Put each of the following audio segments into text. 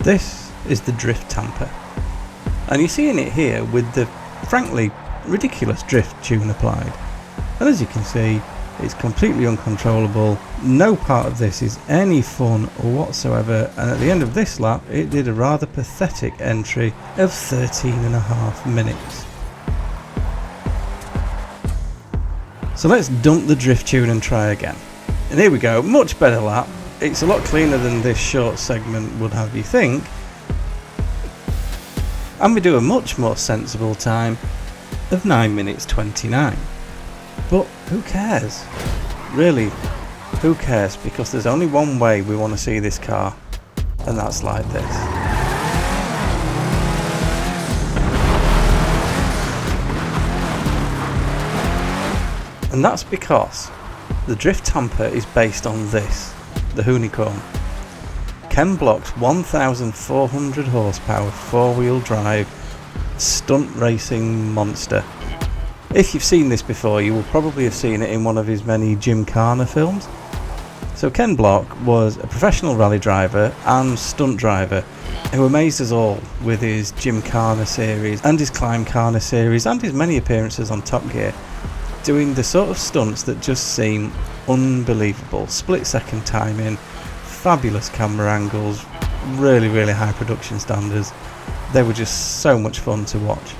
This is the Drift Tampa, and you're seeing it here with the frankly ridiculous drift tune applied. And as you can see, it's completely uncontrollable. No part of this is any fun whatsoever, and at the end of this lap it did a rather pathetic entry of 13.5 minutes. So let's dump the drift tune and try again. And here we go, much better lap. It's a lot cleaner than this short segment would have you think. And we do a much more sensible time of 9 minutes 29. But who cares? Really, who cares? Because there's only one way we want to see this car, and that's like this. And that's because the Drift Tampa is based on this, the Hoonicorn. Ken Block's 1,400 horsepower four-wheel drive stunt racing monster. If you've seen this before, you will probably have seen it in one of his many Jim Carner films. So Ken Block was a professional rally driver and stunt driver who amazed us all with his Jim Carner series and his Climb Carner series and his many appearances on Top Gear, doing the sort of stunts that just seem unbelievable. Split second timing, fabulous camera angles, really high production standards. They were just so much fun to watch.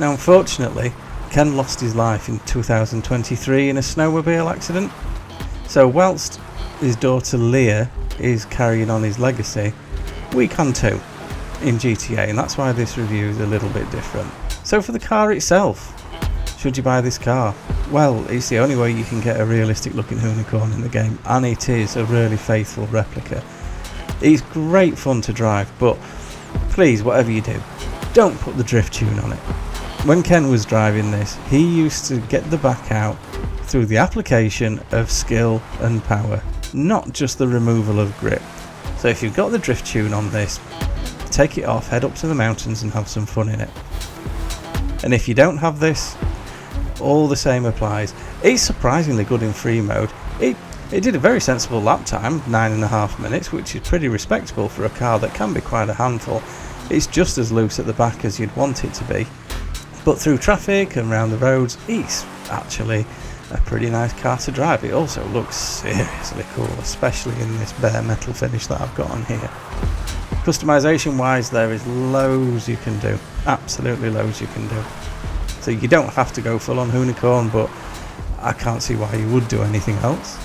Now unfortunately, Ken lost his life in 2023 in a snowmobile accident. So whilst his daughter Leah is carrying on his legacy, we can too in GTA, and that's why this review is a little bit different. So for the car itself, should you buy this car? Well, it's the only way you can get a realistic looking Hoonicorn in the game, and it is a really faithful replica. It's great fun to drive, but please, whatever you do, don't put the drift tune on it. When Ken was driving this, he used to get the back out through the application of skill and power, not just the removal of grip. So if you've got the drift tune on this, take it off, head up to the mountains and have some fun in it. And if you don't have this, all the same applies. It's surprisingly good in free mode. It did a very sensible lap time, 9.5 minutes, which is pretty respectable for a car that can be quite a handful. It's just as loose at the back as you'd want it to be. But through traffic and around the roads, it's actually a pretty nice car to drive. It also looks seriously cool, especially in this bare metal finish that I've got on here. Customization wise, there is loads you can do, absolutely loads you can do. So you don't have to go full on Hoonicorn, but I can't see why you would do anything else.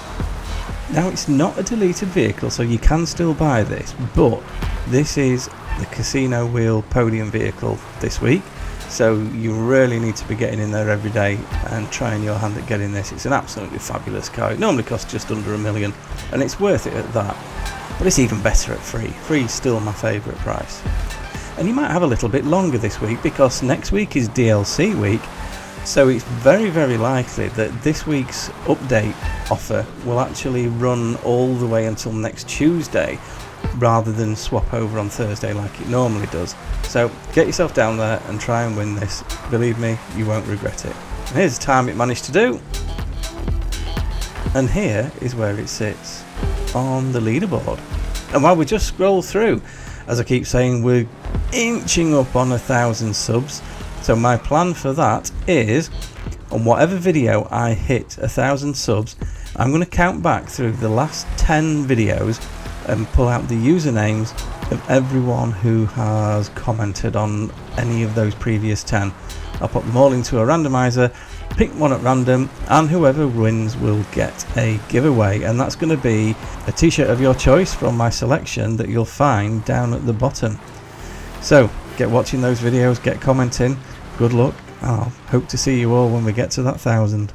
Now it's not a deleted vehicle, so you can still buy this, but this is the Casino Wheel Podium vehicle this week. So you really need to be getting in there every day and trying your hand at getting this. It's an absolutely fabulous car. It normally costs just under $1 million, and it's worth it at that. But it's even better at free. Free is still my favourite price. And you might have a little bit longer this week because next week is DLC week. So it's very likely that this week's update offer will actually run all the way until next Tuesday, rather than swap over on Thursday like it normally does. So get yourself down there and try and win this. Believe me, you won't regret it. And here's the time it managed to do. And here is where it sits on the leaderboard. And while we just scroll through, as I keep saying, we're inching up on 1,000 subs. So my plan for that is, on whatever video I hit 1,000 subs, I'm going to count back through the last 10 videos and pull out the usernames of everyone who has commented on any of those previous 10. I'll put them all into a randomizer, pick one at random, and whoever wins will get a giveaway, and that's going to be a t-shirt of your choice from my selection that you'll find down at the bottom. So get watching those videos, get commenting, good luck, and I'll hope to see you all when we get to that 1,000.